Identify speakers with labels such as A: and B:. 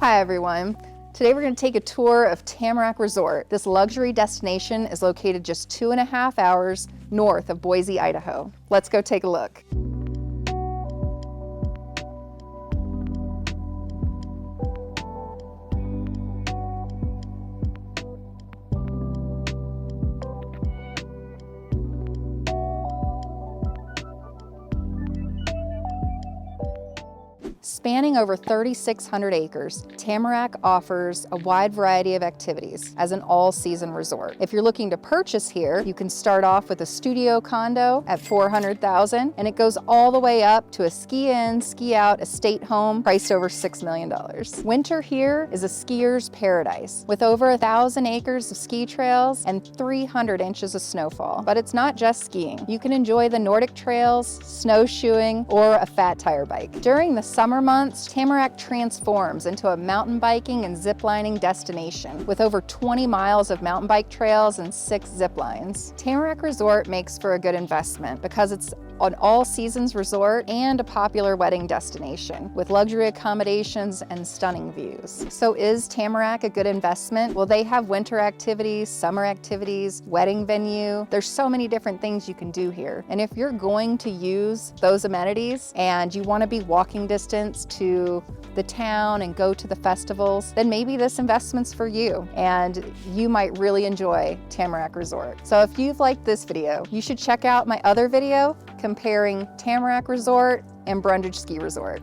A: Hi everyone. Today we're going to take a tour of Tamarack Resort. This luxury destination is located just 2.5 hours north of Boise, Idaho. Let's go take a look. Spanning over 3,600 acres, Tamarack offers a wide variety of activities as an all-season resort. If you're looking to purchase here, you can start off with a studio condo at $400,000, and it goes all the way up to a ski-in, ski-out estate home priced over $6 million. Winter here is a skier's paradise with over 1,000 acres of ski trails and 300 inches of snowfall. But it's not just skiing. You can enjoy the Nordic trails, snowshoeing, or a fat tire bike. During the summer months, Tamarack transforms into a mountain biking and ziplining destination with over 20 miles of mountain bike trails and 6 zip lines. Tamarack Resort makes for a good investment because it's an all-seasons resort and a popular wedding destination with luxury accommodations and stunning views. So is Tamarack a good investment? Well, they have winter activities, summer activities, wedding venue. There's so many different things you can do here. And if you're going to use those amenities and you want to be walking distance to the town and go to the festivals, then maybe this investment's for you and you might really enjoy Tamarack Resort. So if you've liked this video, you should check out my other video comparing Tamarack Resort and Brundage Ski Resort.